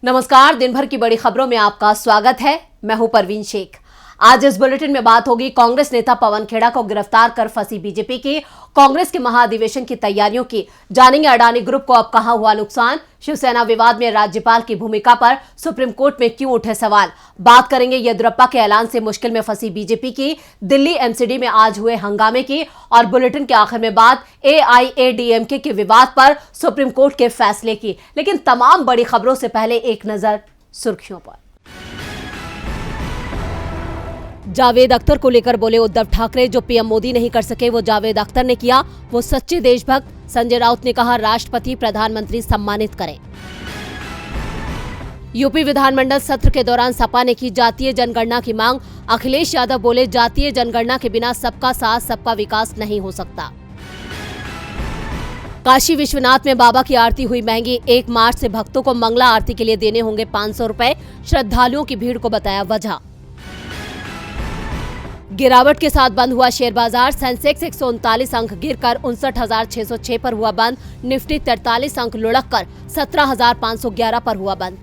नमस्कार, दिन भर की बड़ी खबरों में आपका स्वागत है। मैं हूं परवीन शेख। आज इस बुलेटिन में बात होगी कांग्रेस नेता पवन खेड़ा को गिरफ्तार कर फंसी बीजेपी की, कांग्रेस के महाधिवेशन की तैयारियों की, जानेंगे अडानी ग्रुप को अब कहां हुआ नुकसान, शिवसेना विवाद में राज्यपाल की भूमिका पर सुप्रीम कोर्ट में क्यों उठे सवाल, बात करेंगे येदियुरप्पा के ऐलान से मुश्किल में फंसी बीजेपी की, दिल्ली एमसीडी में आज हुए हंगामे की और बुलेटिन के आखिर में बात एआईएडीएमके के विवाद पर सुप्रीम कोर्ट के फैसले की। लेकिन तमाम बड़ी खबरों से पहले एक नजर सुर्खियों पर। जावेद अख्तर को लेकर बोले उद्धव ठाकरे, जो पीएम मोदी नहीं कर सके वो जावेद अख्तर ने किया, वो सच्चे देशभक्त। संजय राउत ने कहा राष्ट्रपति प्रधानमंत्री सम्मानित करें। यूपी विधानमंडल सत्र के दौरान सपा ने की जातीय जनगणना की मांग, अखिलेश यादव बोले जातीय जनगणना के बिना सबका साथ सबका विकास नहीं हो सकता। काशी विश्वनाथ में बाबा की आरती हुई महंगी, 1 मार्च से भक्तों को मंगला आरती के लिए देने होंगे 500 रुपए, श्रद्धालुओं की भीड़ को बताया वजह। गिरावट के साथ बंद हुआ शेयर बाजार, सेंसेक्स 139 अंक गिरकर 59,606 पर हुआ बंद, निफ्टी 43 अंक लुढ़ककर 17,511 पर हुआ बंद।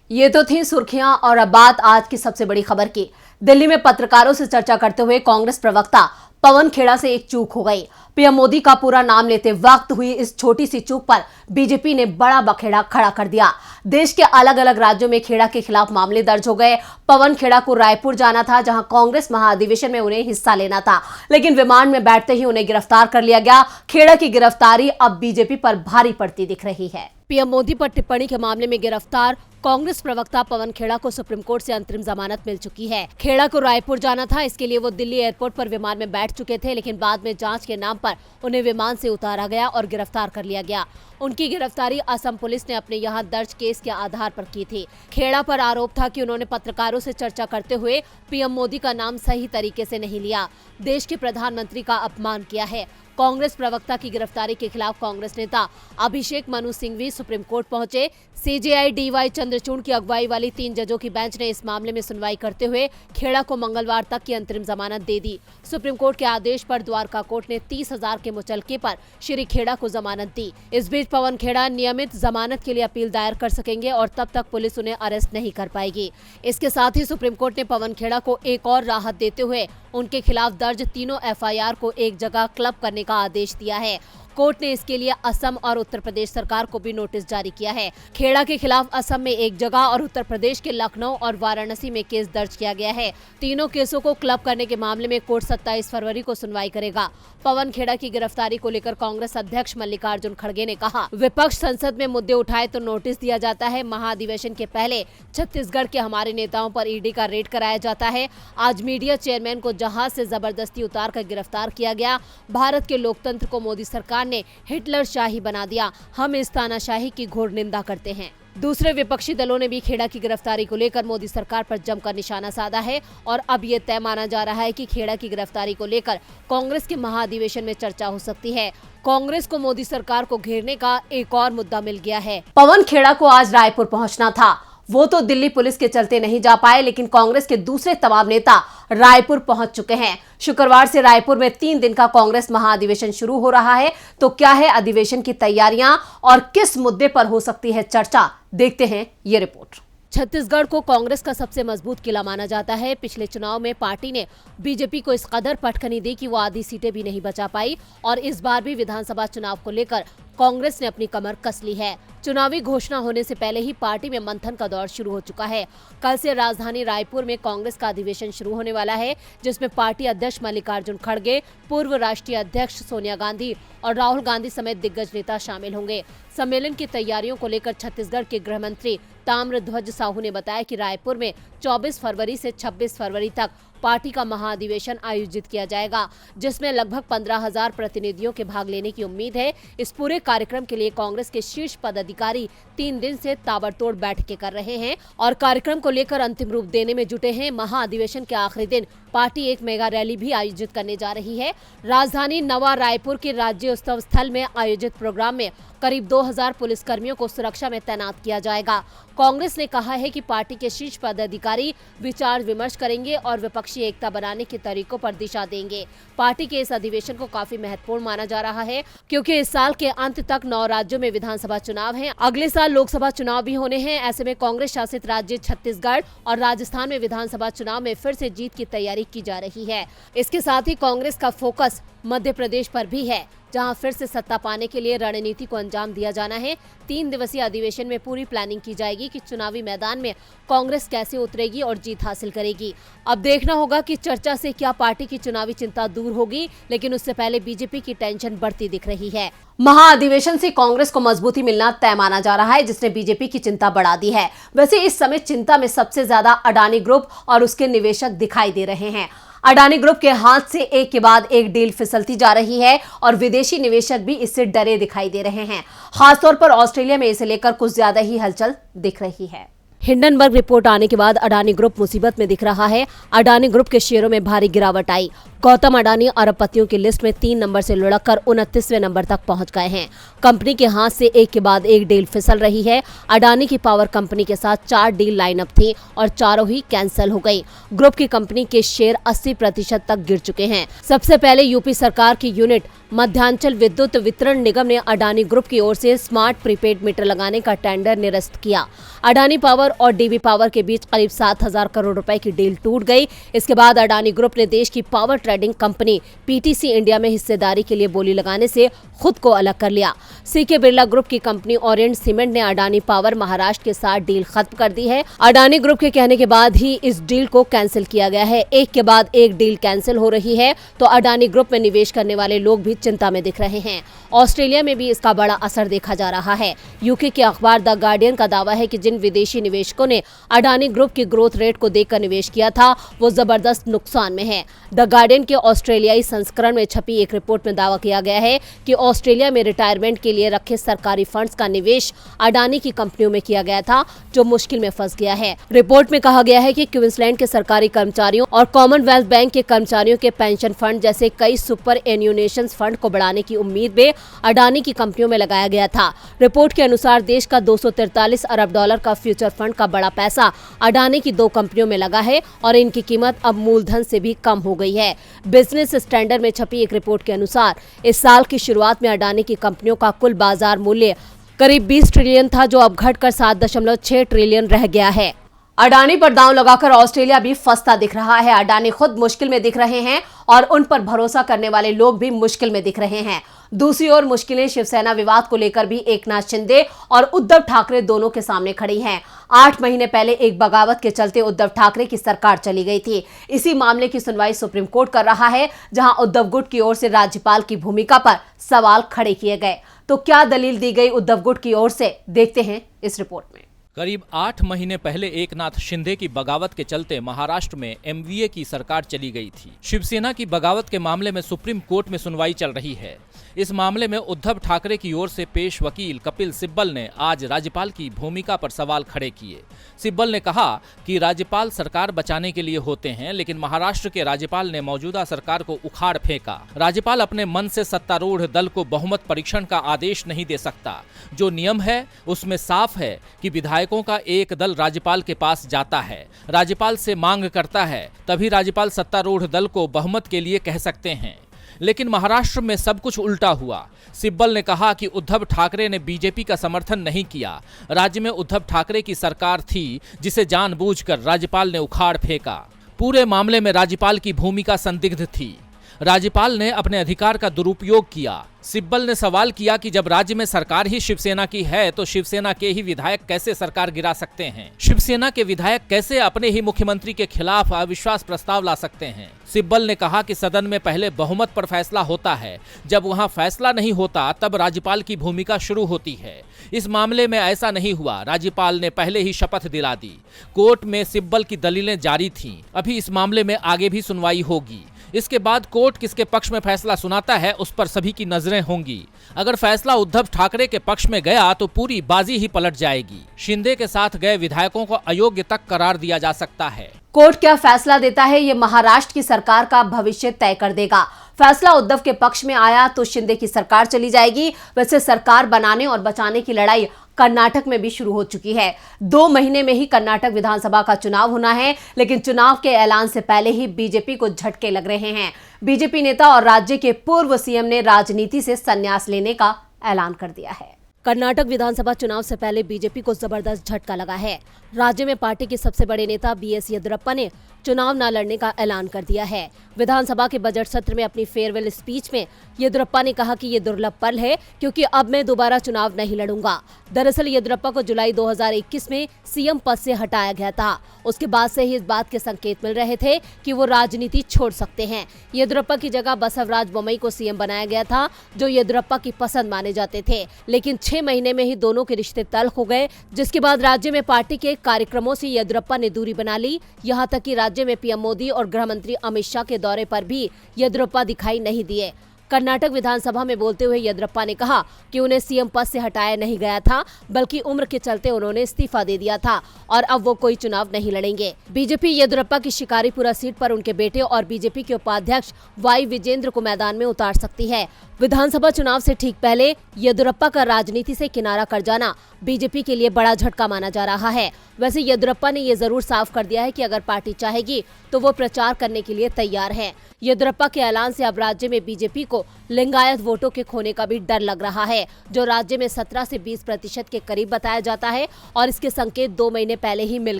ये तो थी सुर्खियां और अब बात आज की सबसे बड़ी खबर की। दिल्ली में पत्रकारों से चर्चा करते हुए कांग्रेस प्रवक्ता पवन खेड़ा से एक चूक हो गई। पीएम मोदी का पूरा नाम लेते वक्त हुई इस छोटी सी चूक पर बीजेपी ने बड़ा बखेड़ा खड़ा कर दिया। देश के अलग अलग राज्यों में खेड़ा के खिलाफ मामले दर्ज हो गए। पवन खेड़ा को रायपुर जाना था, जहां कांग्रेस महाधिवेशन में उन्हें हिस्सा लेना था, लेकिन विमान में बैठते ही उन्हें गिरफ्तार कर लिया गया। खेड़ा की गिरफ्तारी अब बीजेपी पर भारी पड़ती दिख रही है। पीएम मोदी पर टिप्पणी के मामले में गिरफ्तार कांग्रेस प्रवक्ता पवन खेड़ा को सुप्रीम कोर्ट से अंतरिम जमानत मिल चुकी है। खेड़ा को रायपुर जाना था, इसके लिए वो दिल्ली एयरपोर्ट पर विमान में बैठ चुके थे, लेकिन बाद में जांच के नाम पर उन्हें विमान से उतारा गया और गिरफ्तार कर लिया गया। उनकी गिरफ्तारी असम पुलिस ने अपने यहाँ दर्ज केस के आधार पर की थी। खेड़ा पर आरोप था कि उन्होंने पत्रकारों से चर्चा करते हुए पीएम मोदी का नाम सही तरीके से नहीं लिया, देश के प्रधानमंत्री का अपमान किया है। कांग्रेस प्रवक्ता की गिरफ्तारी के खिलाफ कांग्रेस नेता अभिषेक मनु सिंघवी सुप्रीम कोर्ट पहुंचे। सीजेआई डीवाई चंद्रचूड़ की अगुवाई वाली 3 जजों की बेंच ने इस मामले में सुनवाई करते हुए खेड़ा को मंगलवार तक की अंतरिम जमानत दे दी। सुप्रीम कोर्ट के आदेश पर द्वारका कोर्ट ने 30,000 के मुचलके पर श्री खेड़ा को जमानत दी। इस बीच पवन खेड़ा नियमित जमानत के लिए अपील दायर कर सकेंगे और तब तक पुलिस उन्हें अरेस्ट नहीं कर पाएगी। इसके साथ ही सुप्रीम कोर्ट ने पवन खेड़ा को एक और राहत देते हुए उनके खिलाफ दर्ज तीनों एफआईआर को एक जगह क्लब करने का आदेश दिया है। कोर्ट ने इसके लिए असम और उत्तर प्रदेश सरकार को भी नोटिस जारी किया है। खेड़ा के खिलाफ असम में एक जगह और उत्तर प्रदेश के लखनऊ और वाराणसी में केस दर्ज किया गया है। तीनों केसों को क्लब करने के मामले में कोर्ट 27 फरवरी को सुनवाई करेगा। पवन खेड़ा की गिरफ्तारी को लेकर कांग्रेस अध्यक्ष मल्लिकार्जुन खड़गे ने कहा, विपक्ष संसद में मुद्दे उठाए तो नोटिस दिया जाता है। महाधिवेशन के पहले छत्तीसगढ़ के हमारे नेताओं पर ईडी का रेड कराया जाता है। आज मीडिया चेयरमैन को जहाज से जबरदस्ती उतार कर गिरफ्तार किया गया। भारत के लोकतंत्र को मोदी सरकार ने हिटलर शाही बना दिया। हम इस तानाशाही की घोर निंदा करते हैं। दूसरे विपक्षी दलों ने भी खेड़ा की गिरफ्तारी को लेकर मोदी सरकार पर जमकर निशाना साधा है और अब ये तय माना जा रहा है कि खेड़ा की गिरफ्तारी को लेकर कांग्रेस के महाधिवेशन में चर्चा हो सकती है। कांग्रेस को मोदी सरकार को घेरने का एक और मुद्दा मिल गया है। पवन खेड़ा को आज रायपुर पहुंचना था, वो तो दिल्ली पुलिस के चलते नहीं जा पाए, लेकिन कांग्रेस के दूसरे तमाम नेता रायपुर पहुंच चुके हैं। शुक्रवार से रायपुर में 3 दिन का कांग्रेस महाधिवेशन शुरू हो रहा है। तो क्या है अधिवेशन की तैयारियां और किस मुद्दे पर हो सकती है चर्चा, देखते हैं ये रिपोर्ट। छत्तीसगढ़ को कांग्रेस का सबसे मजबूत किला माना जाता है। पिछले चुनाव में पार्टी ने बीजेपी को इस कदर पटखनी दी कि वो आधी सीटें भी नहीं बचा पाई और इस बार भी विधानसभा चुनाव को लेकर कांग्रेस ने अपनी कमर कस ली है। चुनावी घोषणा होने से पहले ही पार्टी में मंथन का दौर शुरू हो चुका है। कल से राजधानी रायपुर में कांग्रेस का अधिवेशन शुरू होने वाला है, जिसमें पार्टी अध्यक्ष मल्लिकार्जुन खड़गे, पूर्व राष्ट्रीय अध्यक्ष सोनिया गांधी और राहुल गांधी समेत दिग्गज नेता शामिल होंगे। सम्मेलन की तैयारियों को लेकर छत्तीसगढ़ के गृह मंत्री ताम्रध्वज साहू ने बताया कि रायपुर में 24 फरवरी से 26 फरवरी तक पार्टी का महाधिवेशन आयोजित किया जाएगा, जिसमें लगभग 15,000 प्रतिनिधियों के भाग लेने की उम्मीद है। इस पूरे कार्यक्रम के लिए कांग्रेस के शीर्ष पदाधिकारी 3 दिन से ताबड़तोड़ बैठकें कर रहे हैं और कार्यक्रम को लेकर अंतिम रूप देने में जुटे हैं। महाधिवेशन के आखिरी दिन पार्टी एक मेगा रैली भी आयोजित करने जा रही है। राजधानी नवा रायपुर के राज्य उत्सव स्थल में आयोजित प्रोग्राम में करीब 2000 पुलिसकर्मियों को सुरक्षा में तैनात किया जाएगा। कांग्रेस ने कहा है कि पार्टी के शीर्ष पदाधिकारी विचार विमर्श करेंगे और विपक्षी एकता बनाने के तरीकों पर दिशा देंगे। पार्टी के इस अधिवेशन को काफी महत्वपूर्ण माना जा रहा है क्योंकि इस साल के अंत तक 9 राज्यों में विधानसभा चुनाव हैं। अगले साल लोकसभा चुनाव भी होने हैं। ऐसे में कांग्रेस शासित राज्य छत्तीसगढ़ और राजस्थान में विधानसभा चुनाव में फिर से जीत की तैयारी की जा रही है। इसके साथ ही कांग्रेस का फोकस मध्य प्रदेश पर भी है, जहां फिर से सत्ता पाने के लिए रणनीति को अंजाम दिया जाना है। 3 दिवसीय अधिवेशन में पूरी प्लानिंग की जाएगी कि चुनावी मैदान में कांग्रेस कैसे उतरेगी और जीत हासिल करेगी। अब देखना होगा कि चर्चा से क्या पार्टी की चुनावी चिंता दूर होगी, लेकिन उससे पहले बीजेपी की टेंशन बढ़ती दिख रही है। महाअधिवेशन से कांग्रेस को मजबूती मिलना तय माना जा रहा है, जिसने बीजेपी की चिंता बढ़ा दी है। वैसे इस समय चिंता में सबसे ज्यादा अडानी ग्रुप और उसके निवेशक दिखाई दे रहे हैं। अडानी ग्रुप के हाथ से एक के बाद एक डील फिसलती जा रही है और विदेशी निवेशक भी इससे डरे दिखाई दे रहे हैं। खासतौर पर ऑस्ट्रेलिया में इसे लेकर कुछ ज्यादा ही हलचल दिख रही है। हिंडनबर्ग रिपोर्ट आने के बाद अडानी ग्रुप मुसीबत में दिख रहा है। अडानी ग्रुप के शेयरों में भारी गिरावट आई। गौतम अडानी अरबपतियों की लिस्ट में 3 नंबर से लुढ़ककर 29वें नंबर तक पहुंच गए हैं। कंपनी के हाथ से एक के बाद एक डील फिसल रही है। अडानी की पावर कंपनी के साथ 4 डील लाइनअप थी और चारों ही कैंसिल हो गई। ग्रुप की कंपनी के शेयर 80% तक गिर चुके हैं। सबसे पहले यूपी सरकार की यूनिट मध्यांचल विद्युत वितरण निगम ने अडानी ग्रुप की ओर से स्मार्ट प्रीपेड मीटर लगाने का टेंडर निरस्त किया। अडानी पावर और डीबी पावर के बीच करीब 7000 करोड़ रुपए की डील टूट गई। इसके बाद अडानी ग्रुप ने देश की power trading company PTC India में हिस्सेदारी के लिए बोली लगाने से खुद को अलग कर लिया। सीके बिरला ग्रुप की कंपनी ओरिएंट सीमेंट ने अडानी पावर महाराष्ट्र के साथ डील खत्म कर दी है। अडानी ग्रुप के कहने के बाद ही इस डील को कैंसिल किया गया है। एक के बाद एक डील कैंसिल हो रही है तो अडानी ग्रुप में निवेश करने वाले लोग भी चिंता में दिख रहे हैं। ऑस्ट्रेलिया में भी इसका बड़ा असर देखा जा रहा है। यूके के अखबार द गार्डियन का दावा है कि जिन विदेशी निवेशकों ने अडानी ग्रुप की ग्रोथ रेट को देखकर निवेश किया था वो जबरदस्त नुकसान में है। द गार्डियन के ऑस्ट्रेलियाई संस्करण में छपी एक रिपोर्ट में दावा किया गया है कि ऑस्ट्रेलिया में रिटायरमेंट के लिए रखे सरकारी फंड्स का निवेश अडानी की कंपनियों में किया गया था, जो मुश्किल में फंस गया है। रिपोर्ट में कहा गया है कि क्वींसलैंड के सरकारी कर्मचारियों और कॉमनवेल्थ बैंक के कर्मचारियों के पेंशन फंड जैसे कई सुपर एन्यूनेशन फंड को बढ़ाने की उम्मीद में अडानी की कंपनियों में लगाया गया था। रिपोर्ट के अनुसार देश का 243 अरब डॉलर का फ्यूचर फंड का बड़ा पैसा अडानी की 2 कंपनियों में लगा है और इनकी कीमत अब मूलधन से भी कम हो गई है। बिजनेस स्टैंडर्ड में छपी एक रिपोर्ट के अनुसार इस साल की शुरुआत में अडानी की कंपनियों का कुल बाजार मूल्य करीब 20 ट्रिलियन था, जो अब घटकर 7.6 ट्रिलियन रह गया है। अडानी पर दांव लगाकर ऑस्ट्रेलिया भी फंसता दिख रहा है। अडानी खुद मुश्किल में दिख रहे हैं और उन पर भरोसा करने वाले लोग भी मुश्किल में दिख रहे हैं। दूसरी ओर मुश्किलें शिवसेना विवाद को लेकर भी एकनाथ शिंदे और उद्धव ठाकरे दोनों के सामने खड़ी हैं। 8 महीने पहले एक बगावत के चलते उद्धव ठाकरे की सरकार चली गई थी। इसी मामले की सुनवाई सुप्रीम कोर्ट कर रहा है, जहां उद्धव गुट की ओर से राज्यपाल की भूमिका पर सवाल खड़े किए गए। तो क्या दलील दी गई उद्धव गुट की ओर से, देखते हैं इस रिपोर्ट में। करीब 8 महीने पहले एकनाथ शिंदे की बगावत के चलते महाराष्ट्र में एमवीए की सरकार चली गई थी। शिवसेना की बगावत के मामले में सुप्रीम कोर्ट में सुनवाई चल रही है। इस मामले में उद्धव ठाकरे की ओर से पेश वकील कपिल सिब्बल ने आज राज्यपाल की भूमिका पर सवाल खड़े किए। सिब्बल ने कहा कि राज्यपाल सरकार बचाने के लिए होते हैं, लेकिन महाराष्ट्र के राज्यपाल ने मौजूदा सरकार को उखाड़ फेंका। राज्यपाल अपने मन से सत्तारूढ़ दल को बहुमत परीक्षण का आदेश नहीं दे सकता। जो नियम है उसमें साफ है कि विधायकों का एक दल राज्यपाल के पास जाता है, राज्यपाल से मांग करता है, तभी राज्यपाल सत्तारूढ़ दल को बहुमत के लिए कह सकते हैं। लेकिन महाराष्ट्र में सब कुछ उल्टा हुआ। सिब्बल ने कहा कि उद्धव ठाकरे ने बीजेपी का समर्थन नहीं किया। राज्य में उद्धव ठाकरे की सरकार थी जिसे जानबूझकर राज्यपाल ने उखाड़ फेंका। पूरे मामले में राज्यपाल की भूमिका संदिग्ध थी। राज्यपाल ने अपने अधिकार का दुरुपयोग किया। सिब्बल ने सवाल किया कि जब राज्य में सरकार ही शिवसेना की है तो शिवसेना के ही विधायक कैसे सरकार गिरा सकते हैं? शिवसेना के विधायक कैसे अपने ही मुख्यमंत्री के खिलाफ अविश्वास प्रस्ताव ला सकते हैं? सिब्बल ने कहा कि सदन में पहले बहुमत पर फैसला होता है, जब वहां फैसला नहीं होता तब राज्यपाल की भूमिका शुरू होती है। इस मामले में ऐसा नहीं हुआ। राज्यपाल ने पहले ही शपथ दिला दी। कोर्ट में सिब्बल की दलीलें जारी थीं। अभी इस मामले में आगे भी सुनवाई होगी। इसके बाद कोर्ट किसके पक्ष में फैसला सुनाता है उस पर सभी की नजरें होंगी। अगर फैसला उद्धव ठाकरे के पक्ष में गया तो पूरी बाजी ही पलट जाएगी। शिंदे के साथ गए विधायकों को अयोग्य तक करार दिया जा सकता है। कोर्ट क्या फैसला देता है ये महाराष्ट्र की सरकार का भविष्य तय कर देगा। फैसला उद्धव के पक्ष में आया तो शिंदे की सरकार चली जाएगी। वैसे सरकार बनाने और बचाने की लड़ाई कर्नाटक में भी शुरू हो चुकी है। 2 महीने में ही कर्नाटक विधानसभा का चुनाव होना है, लेकिन चुनाव के ऐलान से पहले ही बीजेपी को झटके लग रहे हैं। बीजेपी नेता और राज्य के पूर्व सीएम ने राजनीति से संन्यास लेने का ऐलान कर दिया है। कर्नाटक विधानसभा चुनाव से पहले बीजेपी को जबरदस्त झटका लगा है। राज्य में पार्टी के सबसे बड़े नेता बीएस येदियुरप्पा ने चुनाव न लड़ने का ऐलान कर दिया है। विधानसभा के बजट सत्र में अपनी फेयरवेल स्पीच में येदियुरप्पा ने कहा कि ये दुर्लभ पल है क्योंकि अब मैं दोबारा चुनाव नहीं लड़ूंगा। दरअसल येदियुरप्पा को जुलाई 2021 में सीएम पद से हटाया गया था। उसके बाद से ही इस बात के संकेत मिल रहे थे कि वो राजनीति छोड़ सकते हैं। येदियुरप्पा की जगह बसवराज बोम्मई को सीएम बनाया गया था, जो येदियुरप्पा की पसंद माने जाते थे, लेकिन 6 महीने में ही दोनों के रिश्ते तल्ख हो गए, जिसके बाद राज्य में पार्टी के कार्यक्रमों से येदियुरप्पा ने दूरी बना ली। यहाँ तक कि राज्य में पीएम मोदी और गृह मंत्री अमित शाह के दौरे पर भी येदियुरप्पा दिखाई नहीं दिए। कर्नाटक विधानसभा में बोलते हुए येदियुरप्पा ने कहा कि उन्हें सीएम पद से हटाया नहीं गया था, बल्कि उम्र के चलते उन्होंने इस्तीफा दे दिया था और अब वो कोई चुनाव नहीं लड़ेंगे। बीजेपी येदियुरप्पा की शिकारीपुरा सीट पर उनके बेटे और बीजेपी के उपाध्यक्ष वाई विजेंद्र को मैदान में उतार सकती है। विधानसभा चुनाव से ठीक पहले येदियुरप्पा का राजनीति से किनारा कर जाना बीजेपी के लिए बड़ा झटका माना जा रहा है। वैसे येदियुरप्पा ने ये जरूर साफ कर दिया है कि अगर पार्टी चाहेगी तो वो प्रचार करने के लिए तैयार है। येदियुरप्पा के ऐलान से अब राज्य में बीजेपी को लिंगायत वोटों के खोने का भी डर लग रहा है, जो राज्य में 17 से 20% के करीब बताया जाता है और इसके संकेत 2 महीने पहले ही मिल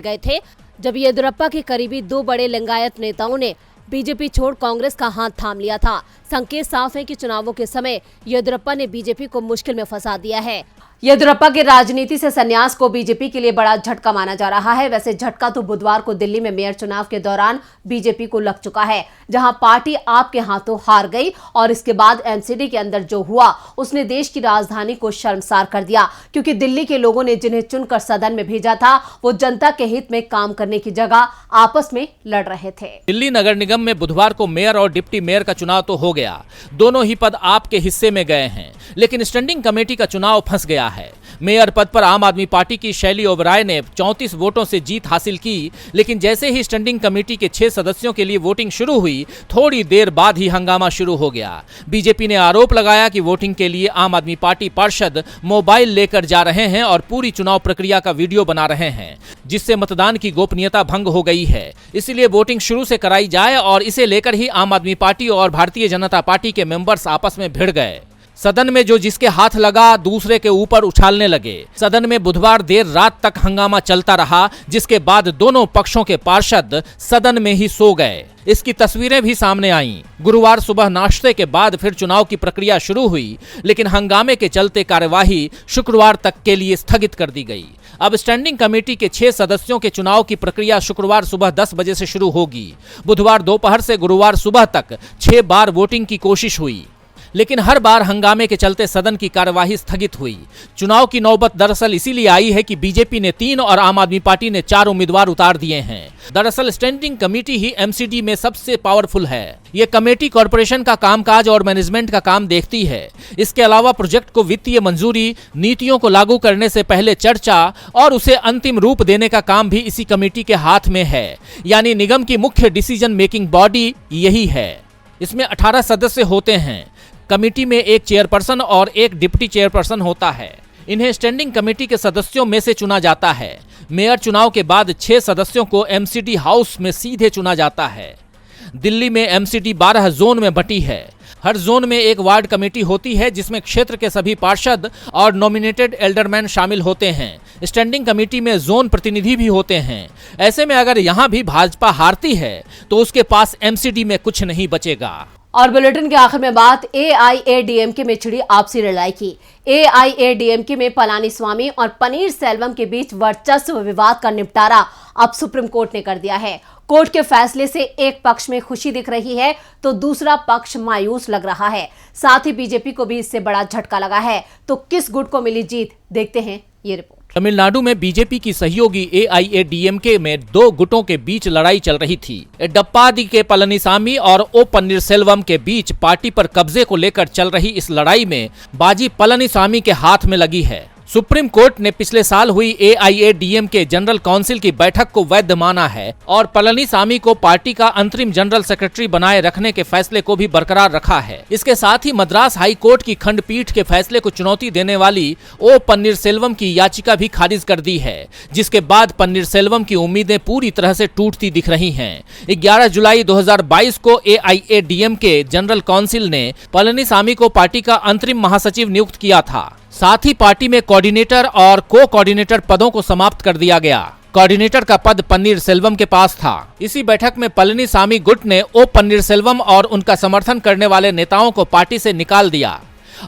गए थे, जब येदियुरप्पा के करीबी 2 बड़े लिंगायत नेताओं ने बीजेपी छोड़ कांग्रेस का हाथ थाम लिया था। संकेत साफ है कि चुनावों के समय येदियुरप्पा ने बीजेपी को मुश्किल में फंसा दिया है। येदियुरप्पा के राजनीति से संन्यास को बीजेपी के लिए बड़ा झटका माना जा रहा है। वैसे झटका तो बुधवार को दिल्ली में मेयर चुनाव के दौरान बीजेपी को लग चुका है, जहां पार्टी आपके हाथों हार गई और इसके बाद एमसीडी के अंदर जो हुआ उसने देश की राजधानी को शर्मसार कर दिया, क्योंकि दिल्ली के लोगों ने जिन्हें चुनकर सदन में भेजा था वो जनता के हित में काम करने की जगह आपस में लड़ रहे थे। दिल्ली नगर निगम में बुधवार को मेयर और डिप्टी मेयर का चुनाव तो हो गया, दोनों ही पद आपके हिस्से में गए हैं, लेकिन स्टैंडिंग कमेटी का चुनाव फंस गया है। मेयर पद पर आम आदमी पार्टी की शैली ओबराय ने 34 वोटों से जीत हासिल की, लेकिन जैसे ही स्टैंडिंग कमेटी के 6 सदस्यों के लिए वोटिंग शुरू हुई, थोड़ी देर बाद ही हंगामा शुरू हो गया। बीजेपी ने आरोप लगाया कि वोटिंग के लिए आम आदमी पार्टी पार्षद मोबाइल लेकर जा रहे हैं और पूरी चुनाव प्रक्रिया का वीडियो बना रहे हैं, जिससे मतदान की गोपनीयता भंग हो गई है। इसलिए वोटिंग शुरू से कराई जाए, और इसे लेकर ही आम आदमी पार्टी और भारतीय जनता पार्टी के मेंबर्स आपस में भिड़ गए। सदन में जो जिसके हाथ लगा दूसरे के ऊपर उछालने लगे। सदन में बुधवार देर रात तक हंगामा चलता रहा, जिसके बाद दोनों पक्षों के पार्षद सदन में ही सो गए। इसकी तस्वीरें भी सामने आईं। गुरुवार सुबह नाश्ते के बाद फिर चुनाव की प्रक्रिया शुरू हुई, लेकिन हंगामे के चलते कार्यवाही शुक्रवार तक के लिए स्थगित कर दी गई। अब स्टैंडिंग कमेटी के 6 सदस्यों के चुनाव की प्रक्रिया शुक्रवार सुबह 10 बजे से शुरू होगी। बुधवार दोपहर से गुरुवार सुबह तक 6 बार वोटिंग की कोशिश हुई, लेकिन हर बार हंगामे के चलते सदन की कार्यवाही स्थगित हुई। चुनाव की नौबत दरअसल इसीलिए आई है कि बीजेपी ने 3 और आम आदमी पार्टी ने 4 उम्मीदवार उतार दिए हैं। दरअसल स्टैंडिंग कमेटी ही एमसीडी में सबसे पावरफुल है। ये कमेटी कॉरपोरेशन का कामकाज और मैनेजमेंट का काम देखती है। इसके अलावा प्रोजेक्ट को वित्तीय मंजूरी, नीतियों को लागू करने से पहले चर्चा और उसे अंतिम रूप देने का काम भी इसी कमेटी के हाथ में है। यानी निगम की मुख्य डिसीजन मेकिंग बॉडी यही है। इसमें 18 सदस्य होते हैं। कमेटी में एक चेयरपर्सन और एक डिप्टी चेयरपर्सन होता है। इन्हें स्टैंडिंग कमेटी के सदस्यों में से चुना जाता है। मेयर चुनाव के बाद 6 सदस्यों को एमसीडी हाउस में सीधे चुना जाता है। दिल्ली में एमसीडी 12 जोन में बटी है। हर जोन में एक वार्ड कमेटी होती है, जिसमें क्षेत्र के सभी पार्षद और नॉमिनेटेड एल्डरमैन शामिल होते हैं। स्टैंडिंग कमेटी में जोन प्रतिनिधि भी होते हैं। ऐसे में अगर यहाँ भी भाजपा हारती है तो उसके पास एमसीडी में कुछ नहीं बचेगा। और बुलेटिन के आखिर में बात एआईएडीएमके में छिड़ी आपसी लड़ाई की। एआईएडीएमके में पलानीस्वामी और पनीर सेल्वम के बीच वर्चस्व विवाद का निपटारा अब सुप्रीम कोर्ट ने कर दिया है। कोर्ट के फैसले से एक पक्ष में खुशी दिख रही है तो दूसरा पक्ष मायूस लग रहा है। साथ ही बीजेपी को भी इससे बड़ा झटका लगा है। तो किस गुट को मिली जीत, देखते हैं ये रिपोर्ट। तमिलनाडु में बीजेपी की सहयोगी AIADMK में दो गुटों के बीच लड़ाई चल रही थी। एडप्पाडी के पलनीसामी और ओ पन्नीरसेल्वम के बीच पार्टी पर कब्जे को लेकर चल रही इस लड़ाई में बाजी पलनीसामी के हाथ में लगी है। सुप्रीम कोर्ट ने पिछले साल हुई AIADMK जनरल काउंसिल की बैठक को वैध माना है और पलनीसामी को पार्टी का अंतरिम जनरल सेक्रेटरी बनाए रखने के फैसले को भी बरकरार रखा है। इसके साथ ही मद्रास हाई कोर्ट की खंडपीठ के फैसले को चुनौती देने वाली ओ पन्नीरसेल्वम की याचिका भी खारिज कर दी है, जिसके बाद पन्नीरसेल्वम की उम्मीदें पूरी तरह से टूटती दिख रही हैं। 11 जुलाई 2022 को AIADMK जनरल काउंसिल ने पलनीसामी को पार्टी का अंतरिम महासचिव नियुक्त किया था। साथ ही पार्टी में कोऑर्डिनेटर और को कोऑर्डिनेटर पदों को समाप्त कर दिया गया। कोऑर्डिनेटर का पद पन्नीरसेल्वम के पास था। इसी बैठक में पलनीसामी गुट ने ओ पन्नीरसेल्वम और उनका समर्थन करने वाले नेताओं को पार्टी से निकाल दिया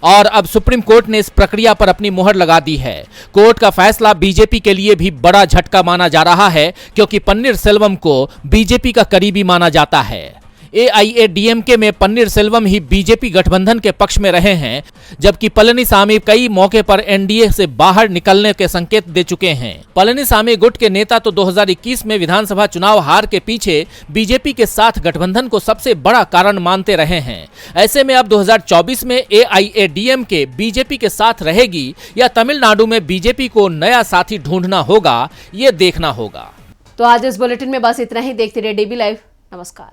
और अब सुप्रीम कोर्ट ने इस प्रक्रिया पर अपनी मुहर लगा दी है। कोर्ट का फैसला बीजेपी के लिए भी बड़ा झटका माना जा रहा है, क्योंकि पन्नीरसेल्वम को बीजेपी का करीबी माना जाता है। AIADMK में पन्नीरसेल्वम ही बीजेपी गठबंधन के पक्ष में रहे हैं, जबकि पलनीसामी कई मौके पर NDA से बाहर निकलने के संकेत दे चुके हैं। पलनीसामी गुट के नेता तो 2021 में विधानसभा चुनाव हार के पीछे बीजेपी के साथ गठबंधन को सबसे बड़ा कारण मानते रहे हैं। ऐसे में अब 2024 में AIADMK बीजेपी के साथ रहेगी या तमिलनाडु में बीजेपी को नया साथी ढूंढना होगा, ये देखना होगा। तो आज इस बुलेटिन में बस इतना ही। देखते रहिए DB लाइव। नमस्कार।